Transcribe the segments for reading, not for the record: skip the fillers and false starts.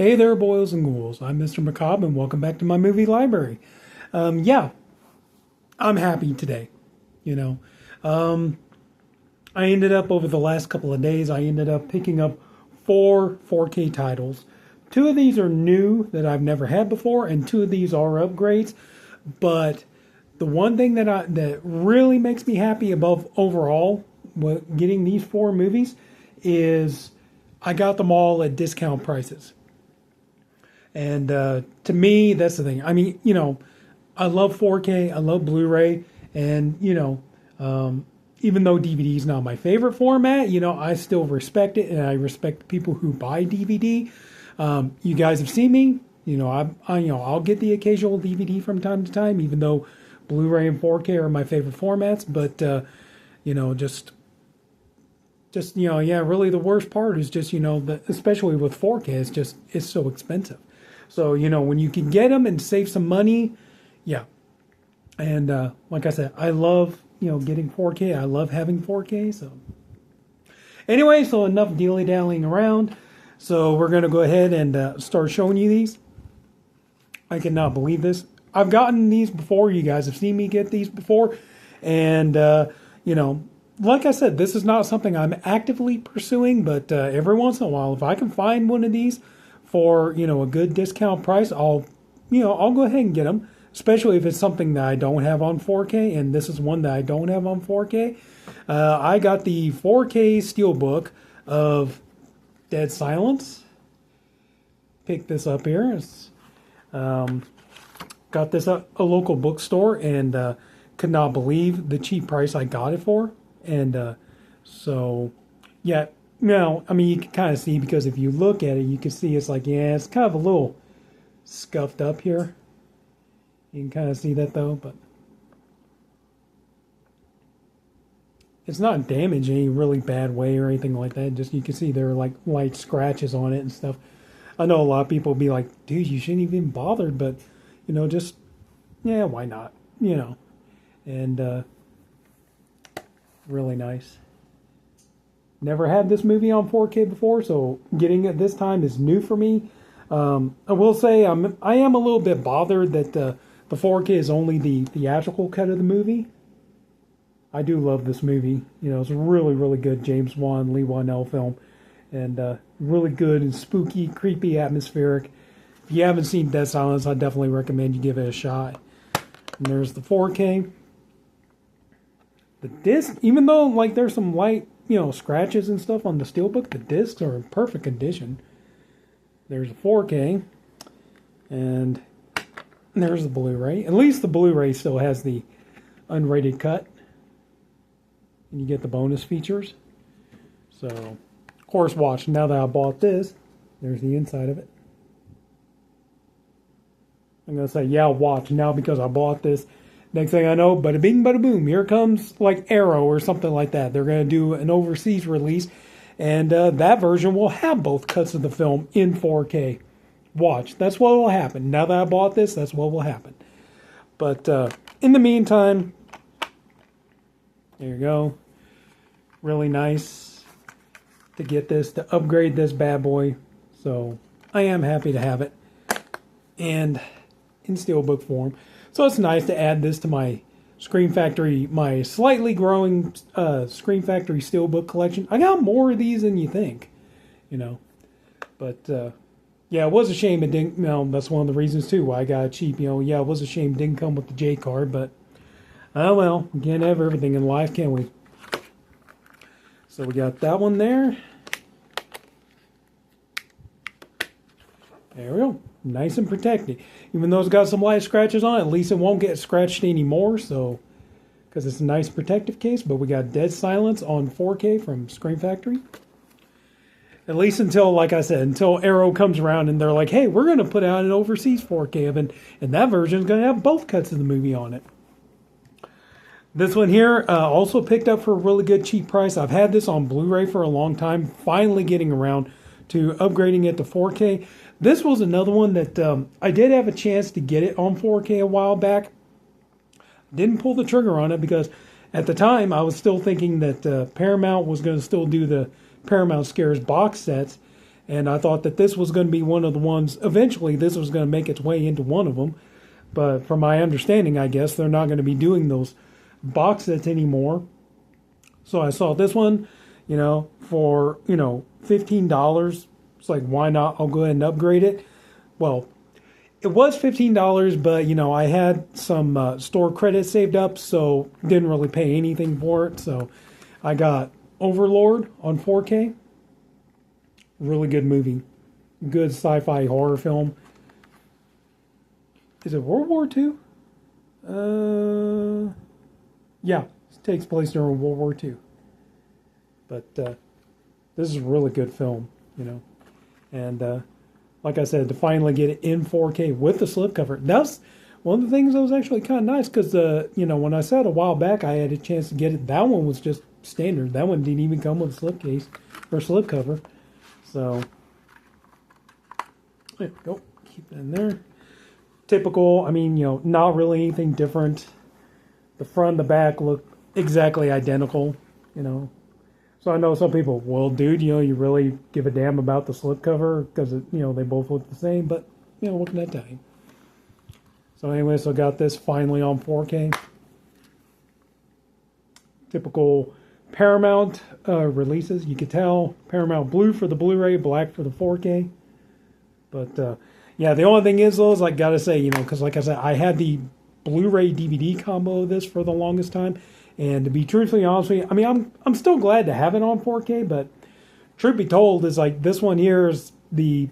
Hey there, boils and ghouls. I'm Mr. Macabre, and welcome back to my movie library. Yeah, I'm happy today. You know, I ended up over the last couple of days, I ended up picking up 4K titles. Two of these are new that I've never had before, and two of these are upgrades. But the one thing that really makes me happy above overall getting these four movies is I got them all at discount prices. And to me, that's the thing. I mean, I love 4K, I love Blu-ray, and even though DVD is not my favorite format, I still respect it, and I respect the people who buy DVD. You guys have seen me. I'll get the occasional DVD from time to time, even though Blu-ray and 4K are my favorite formats. But really the worst part is just especially with 4K, it's so expensive. So, when you can get them and save some money, yeah. And like I said, I love, getting 4K. I love having 4K. So anyway, so enough dilly-dallying around. So we're going to go ahead and start showing you these. I cannot believe this. I've gotten these before. You guys have seen me get these before. And, like I said, this is not something I'm actively pursuing, but every once in a while, if I can find one of these for, a good discount price, I'll go ahead and get them, especially if it's something that I don't have on 4K, and this is one that I don't have on 4K. I got the 4K Steelbook of Dead Silence. Picked this up here. Got this at a local bookstore, and could not believe the cheap price I got it for. And yeah. No, I mean, you can kind of see, because if you look at it, you can see it's like, yeah, it's kind of a little scuffed up here. You can kind of see that, though, but it's not damaged in any really bad way or anything like that. Just, you can see there are, like, light scratches on it and stuff. I know a lot of people will be like, dude, you shouldn't even bother, but, just, yeah, why not, and, really nice. Never had this movie on 4K before, so getting it this time is new for me. I will say I am a little bit bothered that the 4K is only the theatrical cut of the movie. I do love this movie. It's a really, really good James Wan, Leigh Whannell film, and really good and spooky, creepy, atmospheric. If you haven't seen Dead Silence, I definitely recommend you give it a shot. And there's the 4K. The disc, even though like there's some light scratches and stuff on the Steelbook, the discs are in perfect condition. There's a 4K, and there's the Blu-ray. At least the Blu-ray still has the unrated cut, and you get the bonus features. So, of course, watch. Now that I bought this, there's the inside of it. I'm gonna say, yeah, watch now because I bought this. Next thing I know, bada bing, bada boom, here comes like Arrow or something like that. They're going to do an overseas release, and that version will have both cuts of the film in 4K. Watch, that's what will happen. Now that I bought this, that's what will happen. But in the meantime, there you go. Really nice to get this, to upgrade this bad boy. So I am happy to have it, and in Steelbook form. So it's nice to add this to my Scream Factory, my slightly growing Scream Factory Steelbook collection. I got more of these than you think, But, yeah, it was a shame it didn't, that's one of the reasons, too, why I got it cheap. Yeah, it was a shame it didn't come with the J card, but, oh well, we can't have everything in life, can we? So we got that one there. There we go. Nice and protected. Even though it's got some light scratches on it, at least it won't get scratched anymore. So, because it's a nice protective case. But we got Dead Silence on 4K from Scream Factory. At least until, like I said, until Arrow comes around and they're like, hey, we're going to put out an overseas 4K of it. And that version is going to have both cuts of the movie on it. This one here, also picked up for a really good cheap price. I've had this on Blu-ray for a long time. Finally getting around to upgrading it to 4K. This was another one that I did have a chance to get it on 4K a while back. Didn't pull the trigger on it because at the time I was still thinking that Paramount was going to still do the Paramount Scares box sets. and I thought that this was going to be one of the ones. Eventually, this was going to make its way into one of them, but from my understanding, I guess they're not going to be doing those box sets anymore. So I saw this one, for $15. It's like, why not? I'll go ahead and upgrade it. Well, it was $15, but I had some store credit saved up, so didn't really pay anything for it. So I got Overlord on 4K. Really good movie, good sci-fi horror film. Is it World War II? Yeah, it takes place during World War II. But this is a really good film, and. Like I said, to finally get it in 4K with the slipcover. That's one of the things that was actually kind of nice because, when I said a while back I had a chance to get it, that one was just standard. That one didn't even come with a slipcase or slipcover. So, there you go. Keep that in there. Typical, not really anything different. The front and the back look exactly identical, So I know some people, well, dude, you really give a damn about the slipcover because, they both look the same. But, what can I tell you? So anyway, so I got this finally on 4K. Typical Paramount releases. You could tell Paramount blue for the Blu-ray, black for the 4K. But, yeah, the only thing is, though, is I got to say, because like I said, I had the Blu-ray DVD combo of this for the longest time. And to be truthfully honest with you, I'm still glad to have it on 4K, but truth be told, is like this one here is the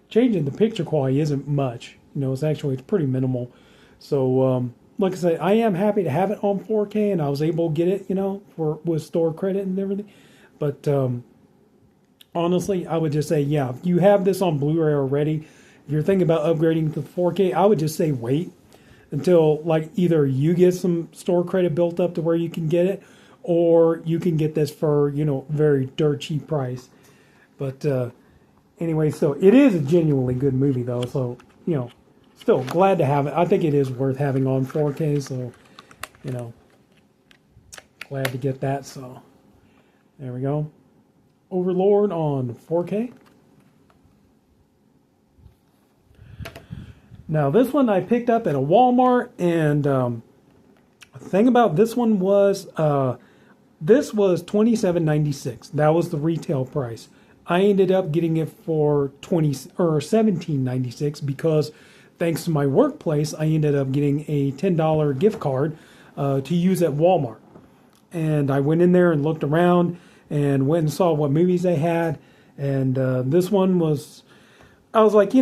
change in the picture quality isn't much. It's pretty minimal. So, like I said, I am happy to have it on 4K, and I was able to get it, with store credit and everything. But honestly, I would just say, yeah, if you have this on Blu-ray already, if you're thinking about upgrading to 4K, I would just say wait until either you get some store credit built up to where you can get it, or you can get this for very dirt cheap price. But anyway, so it is a genuinely good movie though. So still glad to have it. I think it is worth having on 4K. So glad to get that. So there we go. Overlord on 4K. Now, this one I picked up at a Walmart, and the thing about this one was this was $27.96. That was the retail price. I ended up getting it for $17.96 because, thanks to my workplace, I ended up getting a $10 gift card to use at Walmart. And I went in there and looked around and went and saw what movies they had. And this one was, I was like,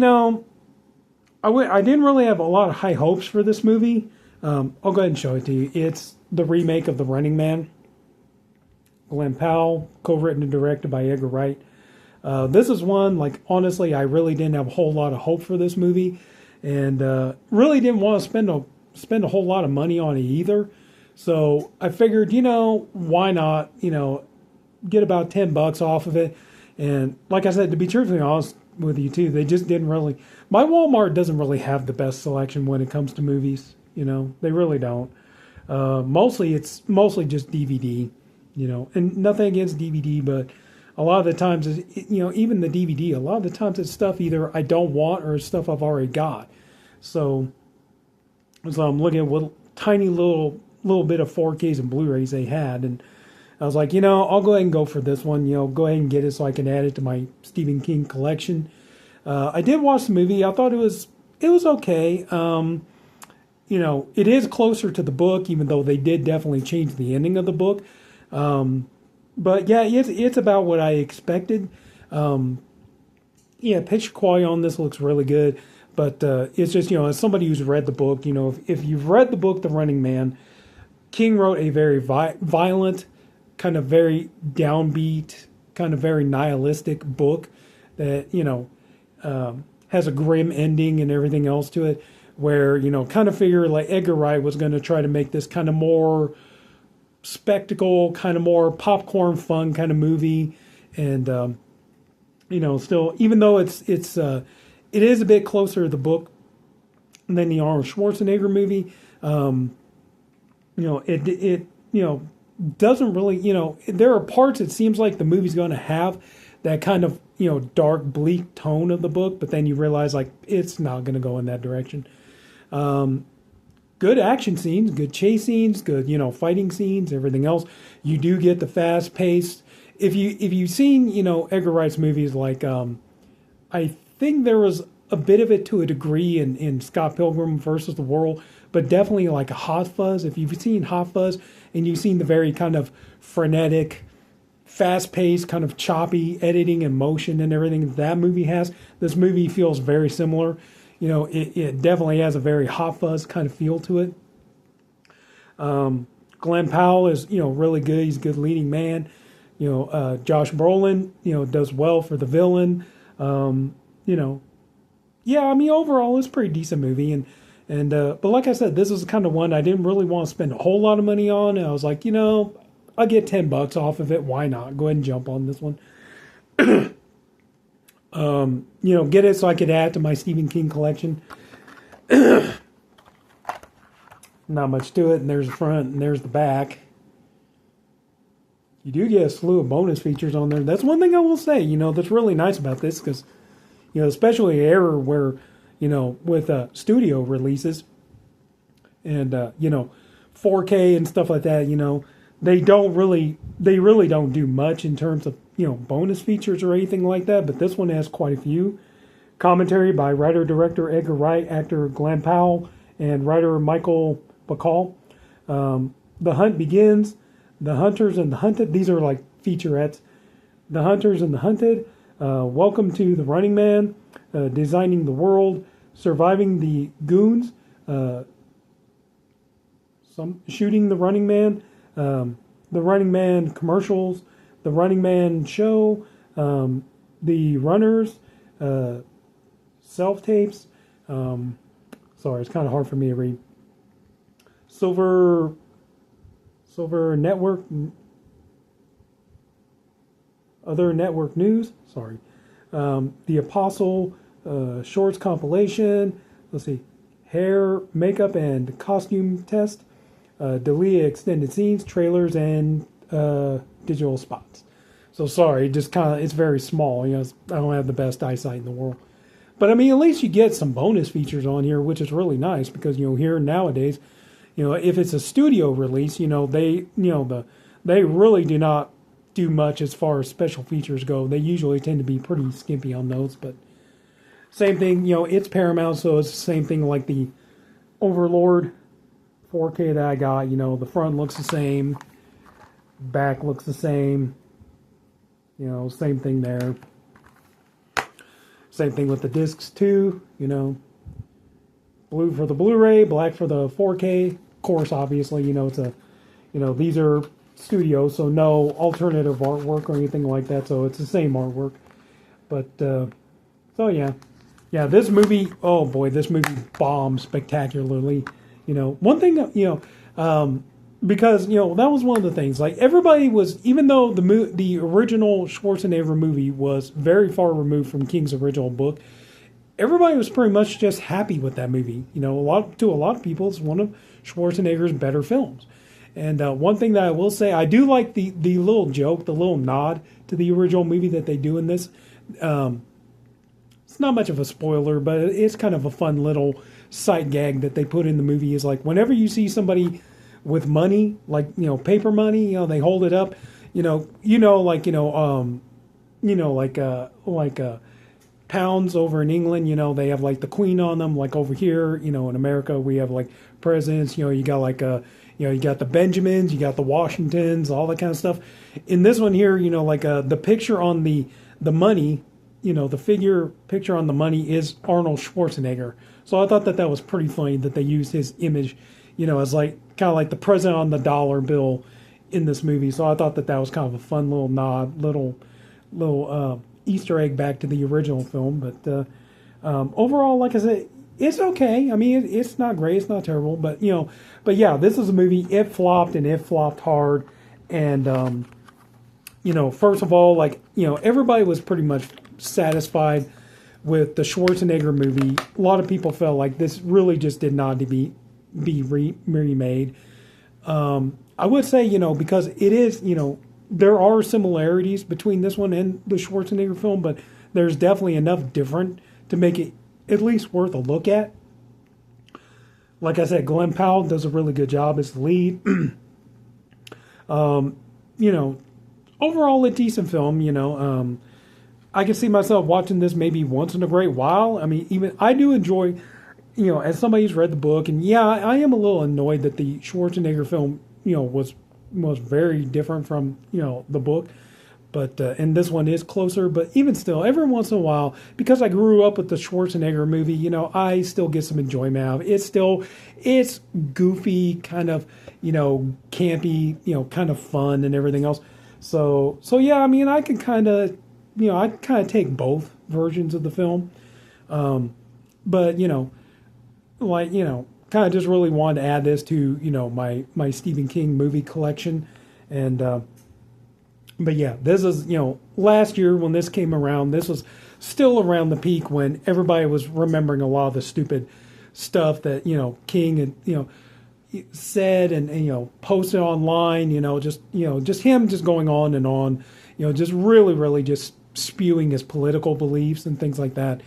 I didn't really have a lot of high hopes for this movie. I'll go ahead and show it to you. It's the remake of The Running Man. Glenn Powell, co-written and directed by Edgar Wright. This is one, honestly, I really didn't have a whole lot of hope for this movie. And really didn't want to spend a whole lot of money on it either. So I figured, why not, get about $10 off of it. And like I said, to be truthfully honest with you too, they just didn't really. My Walmart doesn't really have the best selection when it comes to movies. They really don't. It's mostly just DVD. And nothing against DVD, but a lot of the times, even the DVD, a lot of the times it's stuff either I don't want or stuff I've already got. So I'm looking at what tiny little bit of 4Ks and Blu-rays they had, and I was like, I'll go ahead and go for this one. Go ahead and get it so I can add it to my Stephen King collection. I did watch the movie. I thought it was okay. It is closer to the book, even though they did definitely change the ending of the book. But yeah, it's about what I expected. Picture quality on this looks really good. But it's just, as somebody who's read the book, if you've read the book, The Running Man, King wrote a very violent, kind of very downbeat, kind of very nihilistic book that, has a grim ending and everything else to it, where, kind of figure like Edgar Wright was going to try to make this kind of more spectacle, kind of more popcorn fun kind of movie. And, still, even though it is a bit closer to the book than the Arnold Schwarzenegger movie, it doesn't really, there are parts it seems like the movie's going to have that kind of, dark, bleak tone of the book, but then you realize like it's not going to go in that direction. Good action scenes, good chase scenes, good, fighting scenes, everything else. You do get the fast paced. If you've seen, Edgar Wright's movies, like I think there was a bit of it to a degree in Scott Pilgrim versus the World, but definitely like a Hot Fuzz. If you've seen Hot Fuzz and you've seen the very kind of frenetic, fast-paced, kind of choppy editing and motion and everything that movie has, this movie feels very similar. It definitely has a very Hot Fuzz kind of feel to it. Glenn Powell is, really good. He's a good leading man. Josh Brolin, does well for the villain. Yeah, I mean, overall, it's a pretty decent movie. But like I said, this is the kind of one I didn't really want to spend a whole lot of money on. And I was like, I'll get $10 off of it. Why not? Go ahead and jump on this one. Get it so I could add to my Stephen King collection. Not much to it. And there's the front and there's the back. You do get a slew of bonus features on there. That's one thing I will say, that's really nice about this, because, especially an era where, with studio releases and, 4K and stuff like that, they really don't do much in terms of, bonus features or anything like that. But this one has quite a few. Commentary by writer-director Edgar Wright, actor Glenn Powell, and writer Michael Bacall. The Hunt Begins, The Hunters and the Hunted. These are like featurettes. The Hunters and the Hunted, Welcome to the Running Man, Designing the World, Surviving the Goons, Shooting the Running Man, The Running Man Commercials, The Running Man Show, The Runners, Self-Tapes. Sorry, it's kind of hard for me to read. Silver Network, other network news. Sorry. The Apostle Shorts compilation. Let's see. Hair, makeup, and costume test. Dalia extended scenes, trailers, and digital spots. So sorry, just kind of, it's very small. I don't have the best eyesight in the world. But I mean, at least you get some bonus features on here, which is really nice, because here nowadays, if it's a studio release, they really do not do much as far as special features go. They usually tend to be pretty skimpy on those. But same thing, it's Paramount, so it's the same thing like the Overlord 4K that I got. The front looks the same, back looks the same. Same thing there. Same thing with the discs too. Blue for the Blu-ray, black for the 4K. Of course, obviously, it's a, these are studios, so no alternative artwork or anything like that. So it's the same artwork. But so yeah, this movie. Oh boy, this movie bombed spectacularly. One thing, because that was one of the things. Like, everybody was, even though the original Schwarzenegger movie was very far removed from King's original book, everybody was pretty much just happy with that movie. To a lot of people, it's one of Schwarzenegger's better films. And one thing that I will say, I do like the little joke, the little nod to the original movie that they do in this. It's not much of a spoiler, but it's kind of a fun little sight gag that they put in the movie. Is like, whenever you see somebody with money, like, paper money, they hold it up, pounds over in England, they have like the Queen on them. Like over here, in America, we have like presidents. You got like you got the Benjamins, you got the Washingtons, all that kind of stuff. In this one here, the picture on the money, the picture on the money is Arnold Schwarzenegger. So I thought that was pretty funny that they used his image, as like kind of like the president on the dollar bill in this movie. So I thought that was kind of a fun little nod, little Easter egg back to the original film. But overall, like I said, it's okay. I mean, it's not great, it's not terrible, but yeah, this is a movie. It flopped, and it flopped hard. And first of all, everybody was pretty much satisfied with the Schwarzenegger movie. A lot of people felt like this really just did not be remade. I would say, because it is, there are similarities between this one and the Schwarzenegger film, but there's definitely enough different to make it at least worth a look at. Like I said, Glenn Powell does a really good job as the lead. You know, overall a decent film. You know, I can see myself watching this maybe once in a great while. I mean, even I do enjoy, you know, as somebody who's read the book, and yeah, I am a little annoyed that the Schwarzenegger film, you know, was very different from, you know, the book. But and this one is closer, but even still, every once in a while, because I grew up with the Schwarzenegger movie, you know, I still get some enjoyment out of it. It's goofy, kind of, you know, campy, you know, kind of fun and everything else. So yeah, I mean, I can kind of, you know, I kind of take both versions of the film, but you know, like, you know, kind of just really wanted to add this to, you know, my Stephen King movie collection, and. But yeah, this is, you know, last year when this came around, this was still around the peak when everybody was remembering a lot of the stupid stuff that, you know, King and, you know, said and you know, posted online, you know, just him just going on and on, you know, just really just spewing his political beliefs and things like that.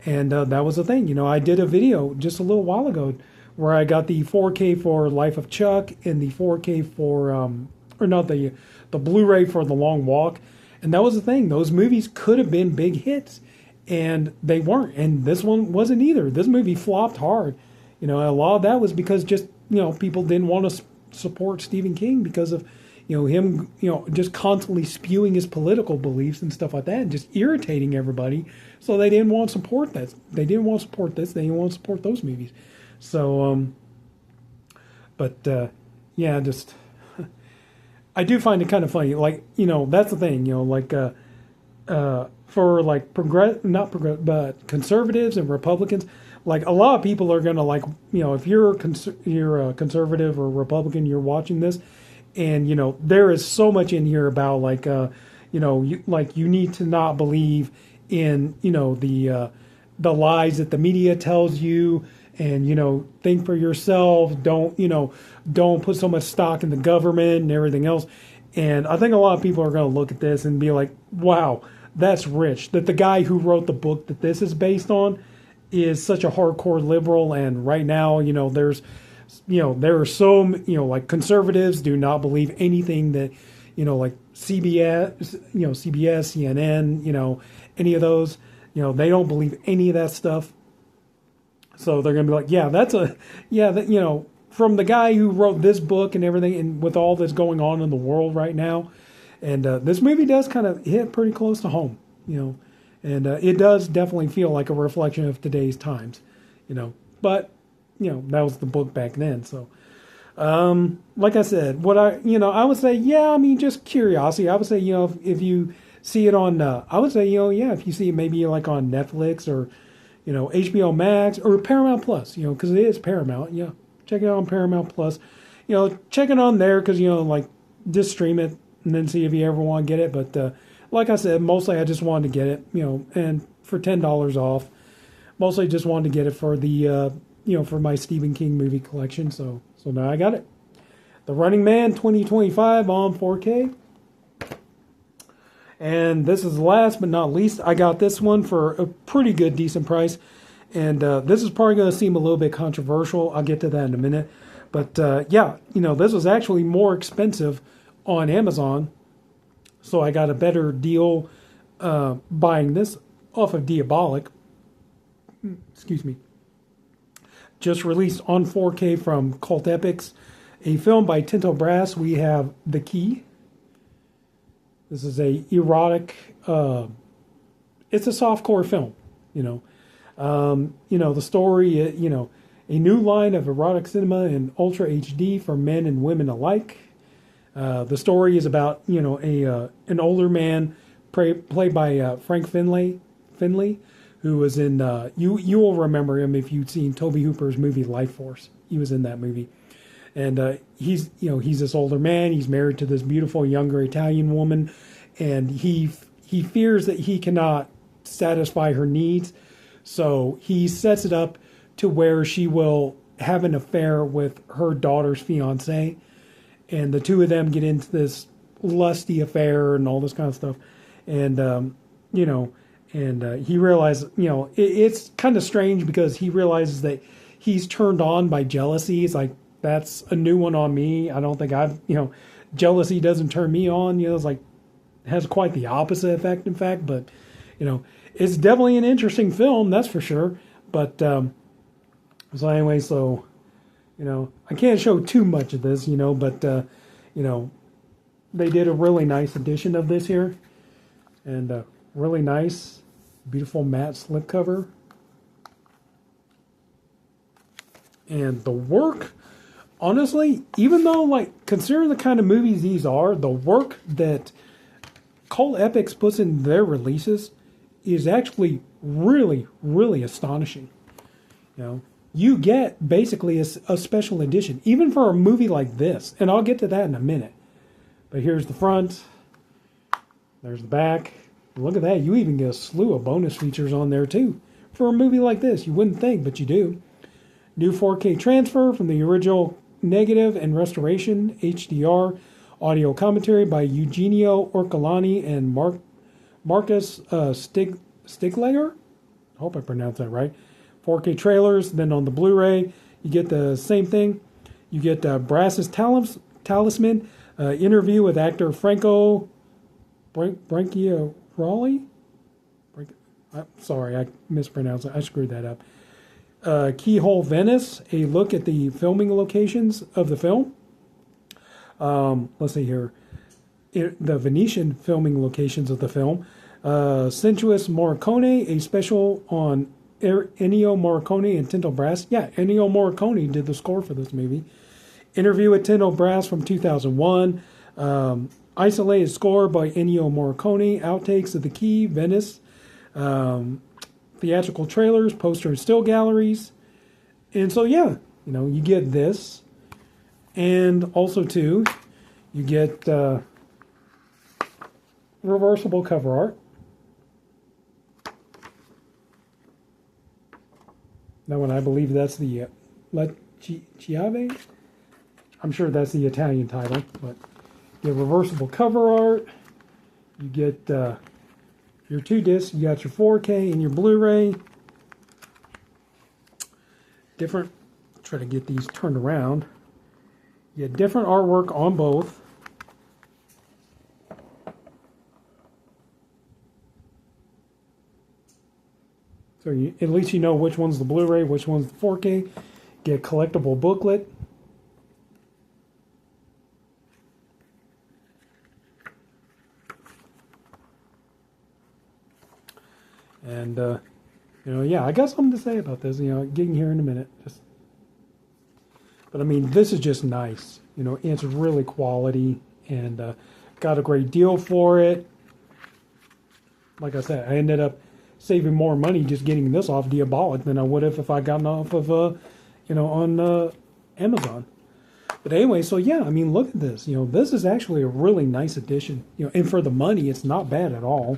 And that was the thing. You know, I did a video just a little while ago where I got the 4K for Life of Chuck and the 4K for, or not the Blu-ray for The Long Walk. And that was the thing. Those movies could have been big hits, and they weren't. And this one wasn't either. This movie flopped hard. You know, a lot of that was because just, you know, people didn't want to support Stephen King because of, you know, him, you know, just constantly spewing his political beliefs and stuff like that and just irritating everybody. So they didn't want to support that. They didn't want to support this. They didn't want to support those movies. So, yeah, just... I do find it kind of funny, like, you know, that's the thing, you know, like, for like but conservatives and Republicans, like a lot of people are gonna, like, you know, if you're a conservative or Republican, you're watching this, and you know there is so much in here about like, you know, you need to not believe in, you know, the lies that the media tells you. And, you know, think for yourself. Don't put so much stock in the government and everything else. And I think a lot of people are going to look at this and be like, wow, that's rich. That the guy who wrote the book that this is based on is such a hardcore liberal. And right now, you know, there are so, you know, like conservatives do not believe anything that, you know, like CBS, CNN, you know, any of those, you know, they don't believe any of that stuff. So they're going to be like, you know, from the guy who wrote this book and everything, and with all that's going on in the world right now. And this movie does kind of hit pretty close to home, you know, and it does definitely feel like a reflection of today's times, you know. But, you know, that was the book back then. So, like I said, I would say, yeah, I mean, just curiosity. I would say, you know, if you see it on, I would say, you know, yeah, if you see it maybe like on Netflix or, you know, HBO Max or Paramount Plus, you know, because it is Paramount. Yeah, check it out on Paramount Plus. You know, check it on there because, you know, like, just stream it and then see if you ever want to get it. But like I said, mostly I just wanted to get it, you know, and for $10 off. Mostly just wanted to get it for the, you know, for my Stephen King movie collection. So now I got it. The Running Man 2025 on 4K. And this is last but not least, I got this one for a pretty good, decent price. And this is probably going to seem a little bit controversial. I'll get to that in a minute. But yeah, you know, this was actually more expensive on Amazon. So I got a better deal buying this off of Diabolic. Excuse me. Just released on 4K from Cult Epics. A film by Tinto Brass. We have The Key. This is a erotic, it's a softcore film, you know. You know, the story, you know, a new line of erotic cinema in Ultra HD for men and women alike. The story is about, you know, an older man played by Frank Finlay, who was in, you will remember him if you'd seen Tobe Hooper's movie Life Force. He was in that movie. And he's this older man. He's married to this beautiful younger Italian woman, and he fears that he cannot satisfy her needs, so he sets it up to where she will have an affair with her daughter's fiance, and the two of them get into this lusty affair and all this kind of stuff. And, you know, and he realized, you know, it's kind of strange because he realizes that he's turned on by jealousy. He's like, that's a new one on me. I don't think I've, you know, jealousy doesn't turn me on. You know, it's like, has quite the opposite effect, in fact. But, you know, it's definitely an interesting film, that's for sure. But, so anyway, so, you know, I can't show too much of this, you know, but, you know, they did a really nice edition of this here. And really nice, beautiful matte slipcover. And the work, honestly, even though, like, considering the kind of movies these are, the work that Cult Epics puts in their releases is actually really, really astonishing. You know, you get basically a special edition, even for a movie like this. And I'll get to that in a minute. But here's the front. There's the back. Look at that. You even get a slew of bonus features on there, too. For a movie like this, you wouldn't think, but you do. New 4K transfer from the original negative and restoration HDR audio commentary by Eugenio Orcolani and Marcus Stiglager. I hope I pronounced that right. 4K trailers. Then on the Blu-ray, you get the same thing. You get Brass's Talisman, interview with actor Franco Branchiaroli. Sorry, I mispronounced it. I screwed that up. Keyhole Venice, a look at the filming locations of the film. Let's see here. The Venetian filming locations of the film. Sensuous Morricone, a special on Ennio Morricone and Tinto Brass. Yeah, Ennio Morricone did the score for this movie. Interview with Tinto Brass from 2001. Isolated score by Ennio Morricone. Outtakes of the Key, Venice. Theatrical trailers, poster and still galleries. And so, yeah, you know, you get this. And also, too, you get reversible cover art. That one, I believe that's the La Chiave. I'm sure that's the Italian title, but you get reversible cover art. You get your 2 discs. You got your 4K and your Blu-ray. Different. Try to get these turned around. You get different artwork on both. So at least you know which one's the Blu-ray, which one's the 4K. Get a collectible booklet. And, you know, yeah, I got something to say about this, you know, getting here in a minute. But, I mean, this is just nice. You know, it's really quality and got a great deal for it. Like I said, I ended up saving more money just getting this off Diabolic than I would have if I gotten off of, you know, on Amazon. But anyway, so yeah, I mean, look at this. You know, this is actually a really nice addition. You know, and for the money, it's not bad at all.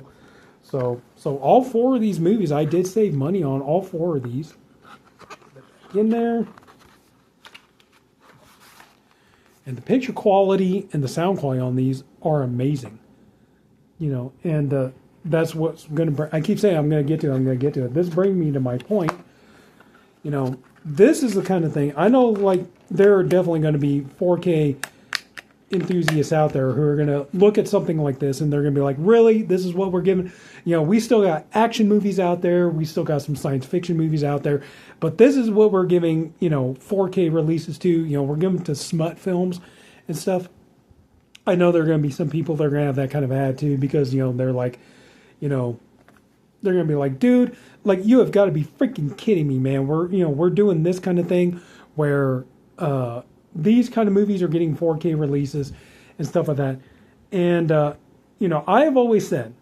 So all 4 of these movies, I did save money on all 4 of these. In there. And the picture quality and the sound quality on these are amazing. You know, and that's what's going to bring... I keep saying I'm going to get to it. This brings me to my point. You know, this is the kind of thing... I know, like, there are definitely going to be 4K enthusiasts out there who are going to look at something like this and they're going to be like, really? This is what we're giving? You know, we still got action movies out there. We still got some science fiction movies out there. But this is what we're giving, you know, 4K releases to. You know, we're giving to smut films and stuff. I know there are going to be some people that are going to have that kind of attitude because, you know, they're like, you know, they're going to be like, dude, like, you have got to be freaking kidding me, man. We're doing this kind of thing where these kind of movies are getting 4K releases and stuff like that. And, you know, I have always said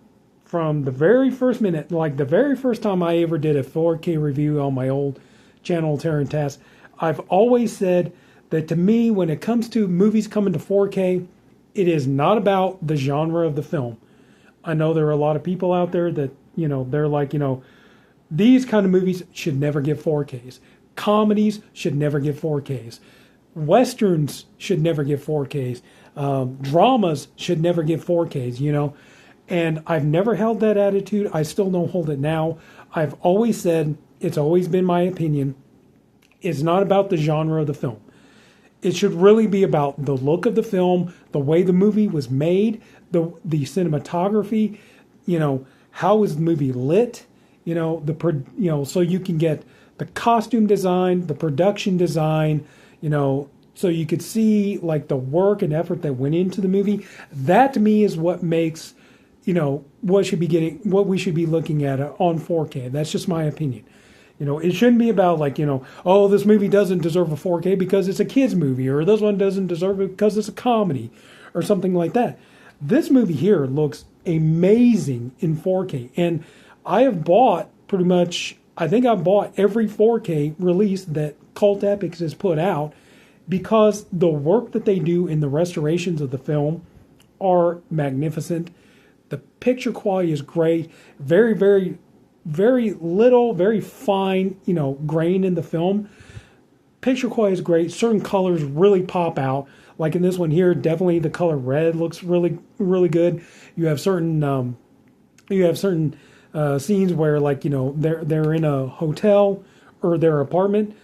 from the very first minute, like the very first time I ever did a 4K review on my old channel, Terran Task, I've always said that to me, when it comes to movies coming to 4K, it is not about the genre of the film. I know there are a lot of people out there that, you know, they're like, you know, these kind of movies should never get 4Ks. Comedies should never get 4Ks. Westerns should never get 4Ks. Dramas should never get 4Ks, you know. And I've never held that attitude. I still don't hold it now. I've always said, it's always been my opinion, it's not about the genre of the film. It should really be about the look of the film, the way the movie was made, the cinematography, you know, how is the movie lit, you know, so you can get the costume design, the production design, you know, so you could see like the work and effort that went into the movie. That to me is what makes, you know, what we should be looking at on 4K. That's just my opinion. You know, it shouldn't be about like, you know, oh, this movie doesn't deserve a 4K because it's a kid's movie, or this one doesn't deserve it because it's a comedy, or something like that. This movie here looks amazing in 4K. And I have bought pretty much, I think I've bought every 4K release that Cult Epics has put out, because the work that they do in the restorations of the film are magnificent. The picture quality is great. Very, very, very little, very fine, you know, grain in the film. Picture quality is great. Certain colors really pop out. Like in this one here, definitely the color red looks really, really good. You have certain scenes where, like, you know, they're in a hotel or their apartment,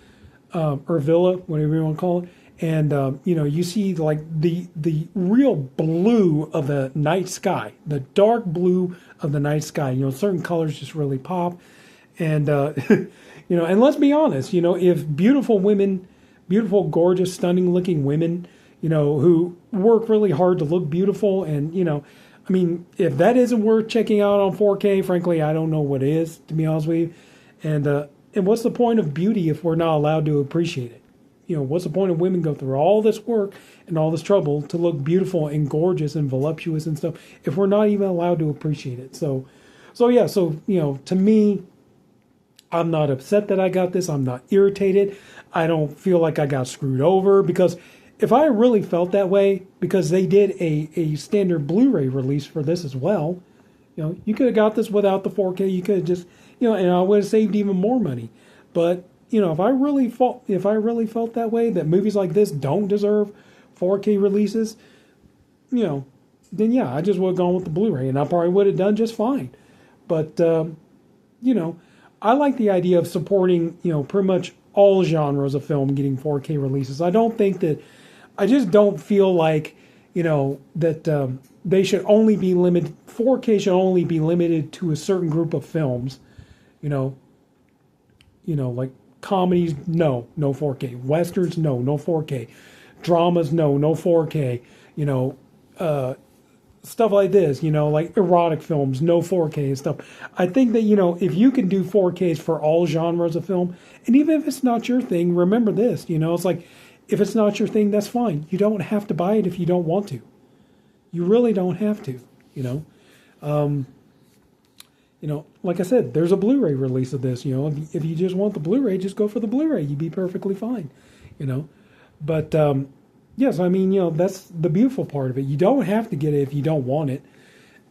or villa, whatever you want to call it. And, you know, you see like the real blue of the night sky, the dark blue of the night sky. You know, certain colors just really pop. And, you know, and let's be honest, you know, if beautiful women, beautiful, gorgeous, stunning looking women, you know, who work really hard to look beautiful, and, you know, I mean, if that isn't worth checking out on 4K, frankly, I don't know what is, to be honest with you. And what's the point of beauty if we're not allowed to appreciate it? You know, what's the point of women go through all this work and all this trouble to look beautiful and gorgeous and voluptuous and stuff if we're not even allowed to appreciate it? So yeah, so, you know, to me, I'm not upset that I got this. I'm not irritated. I don't feel like I got screwed over, because if I really felt that way, because they did a standard Blu-ray release for this as well, you know, you could have got this without the 4K. You could have just, you know, and I would have saved even more money. But, you know, if I really felt that way, that movies like this don't deserve 4K releases, you know, then yeah, I just would have gone with the Blu-ray, and I probably would have done just fine. But, you know, I like the idea of supporting, you know, pretty much all genres of film getting 4K releases. I just don't feel like, you know, that they should only be limited, 4K should only be limited to a certain group of films, you know, like comedies, no 4K. Westerns, no 4K. Dramas, no 4K. You know, stuff like this, you know, like erotic films, no 4K and stuff. I think that, you know, if you can do 4Ks for all genres of film, and even if it's not your thing, remember this, you know, it's like, if it's not your thing, that's fine. You don't have to buy it if you don't want to. You really don't have to, you know. You know, like I said, there's a Blu-ray release of this. You know, if you just want the Blu-ray, just go for the Blu-ray. You'd be perfectly fine, you know. But, yes, I mean, you know, that's the beautiful part of it. You don't have to get it if you don't want it.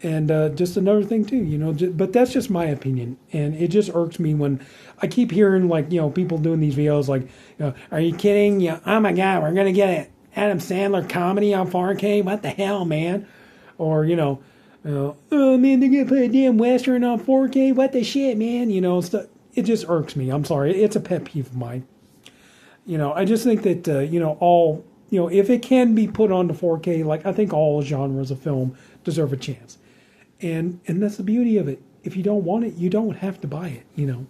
And just another thing, too, you know, but that's just my opinion. And it just irks me when I keep hearing, like, you know, people doing these videos like, you know, are you kidding? You know, oh, my God, we're going to get an Adam Sandler comedy on 4K? What the hell, man? Or, you know, oh, man, they're going to put a damn Western on 4K? What the shit, man? You know, it just irks me. I'm sorry. It's a pet peeve of mine. You know, I just think that, you know, all, you know, if it can be put onto 4K, like, I think all genres of film deserve a chance. And that's the beauty of it. If you don't want it, you don't have to buy it, you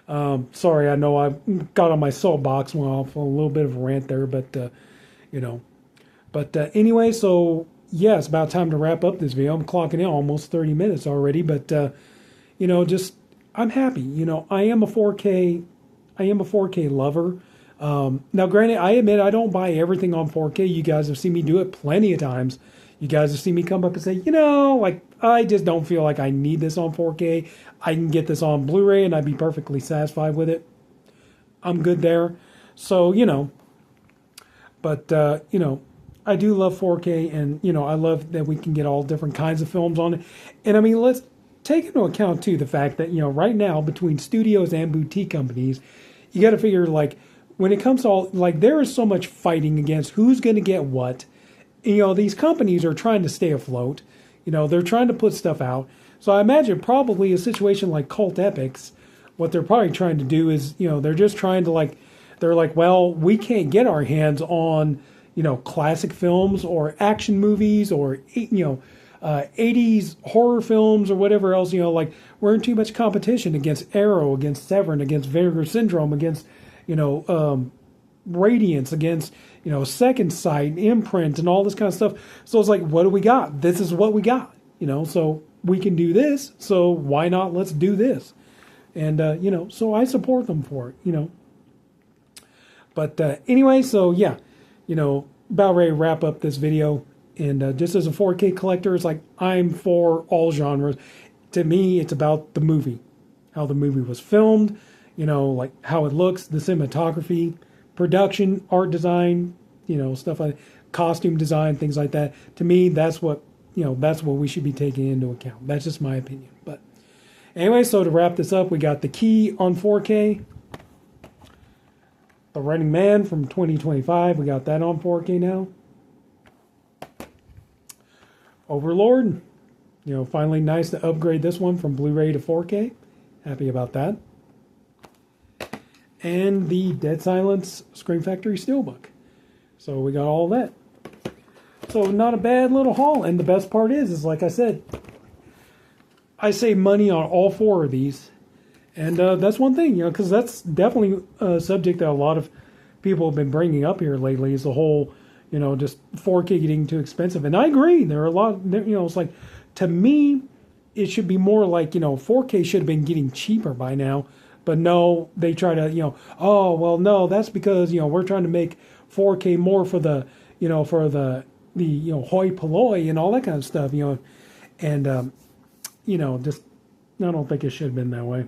know. Sorry, I know I got on my soapbox, went off on a little bit of a rant there, but, you know. But anyway, so, yeah, it's about time to wrap up this video. I'm clocking in almost 30 minutes already, but, you know, just, I'm happy. You know, I am a 4K lover. Now, granted, I admit I don't buy everything on 4K. You guys have seen me do it plenty of times. You guys have seen me come up and say, you know, like, I just don't feel like I need this on 4K. I can get this on Blu-ray and I'd be perfectly satisfied with it. I'm good there. So, you know, but, you know, I do love 4K, and, you know, I love that we can get all different kinds of films on it. And, I mean, let's take into account, too, the fact that, you know, right now, between studios and boutique companies, you got to figure, like, when it comes to all, like, there is so much fighting against who's going to get what. you know, these companies are trying to stay afloat. You know, they're trying to put stuff out. So I imagine probably a situation like Cult Epics, what they're probably trying to do is, you know, they're just trying to like, they're like, well, we can't get our hands on, you know, classic films or action movies or, you know, 80s horror films or whatever else, you know, like we're in too much competition against Arrow, against Severin, against Vinegar Syndrome, against, you know, Radiance, against, you know, Second Sight, Imprint, and all this kind of stuff. So it's like, what do we got? This is what we got, you know, so we can do this. So why not? Let's do this. And, you know, so I support them for it, you know. But anyway, so yeah, you know, about ready to wrap up this video. And just as a 4K collector, it's like I'm for all genres. To me, it's about the movie, how the movie was filmed, you know, like how it looks, the cinematography, production, art design, you know, stuff like costume design, things like that. To me, that's what, you know, that's what we should be taking into account. That's just my opinion. But anyway, so to wrap this up, we got The Key on 4K. The Running Man from 2025, we got that on 4K now. Overlord, you know, finally nice to upgrade this one from Blu-ray to 4K. Happy about that. And the Dead Silence Scream Factory Steelbook. So we got all that. So not a bad little haul. And the best part is like I said, I save money on all four of these. And that's one thing, you know, because that's definitely a subject that a lot of people have been bringing up here lately is the whole, you know, just 4K getting too expensive. And I agree. There are a lot, you know, it's like, to me, it should be more like, you know, 4K should have been getting cheaper by now. But no, they try to, you know, oh, well, no, that's because, you know, we're trying to make 4K more for the, you know, for the you know, hoi polloi and all that kind of stuff, you know. And, you know, just, I don't think it should have been that way.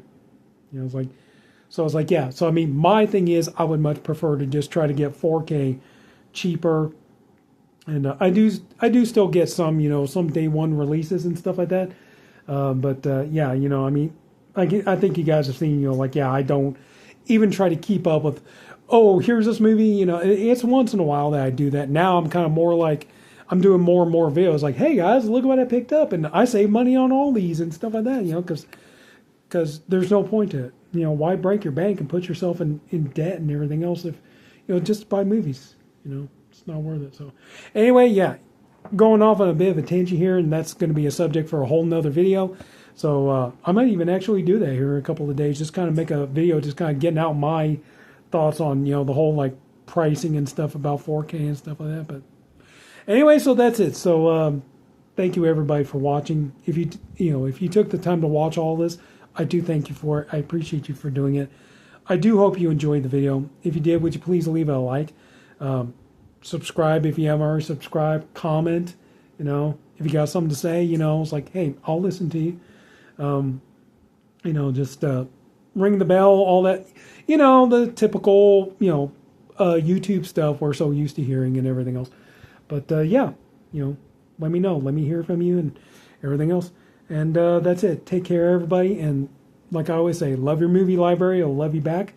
You know, it's like, so it's like, yeah. So, I mean, my thing is I would much prefer to just try to get 4K cheaper. And I do still get some, you know, some day one releases and stuff like that. But yeah, you know, I mean, I think you guys have seen, you know, like, yeah, I don't even try to keep up with, oh, here's this movie, you know, it's once in a while that I do that. Now I'm kind of more like, I'm doing more and more videos like, hey guys, look what I picked up. And I save money on all these and stuff like that, you know, because there's no point to it. You know, why break your bank and put yourself in debt and everything else if, you know, just buy movies, you know, it's not worth it. So anyway, yeah, going off on a bit of a tangent here, and that's going to be a subject for a whole nother video. So I might even actually do that here in a couple of days, just kind of make a video, just kind of getting out my thoughts on, you know, the whole like pricing and stuff about 4K and stuff like that. But anyway, so that's it. So thank you everybody for watching. If you took the time to watch all this, I do thank you for it. I appreciate you for doing it. I do hope you enjoyed the video. If you did, would you please leave it a like? Subscribe if you haven't already subscribed. Comment, you know, if you got something to say, you know, it's like, hey, I'll listen to you. You know, just ring the bell, all that, you know, the typical, you know, YouTube stuff we're so used to hearing and everything else. But yeah, you know, let me know. Let me hear from you and everything else. And that's it. Take care, everybody. And like I always say, love your movie library. I'll love you back.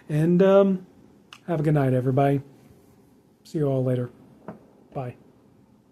And have a good night, everybody. See you all later. Bye.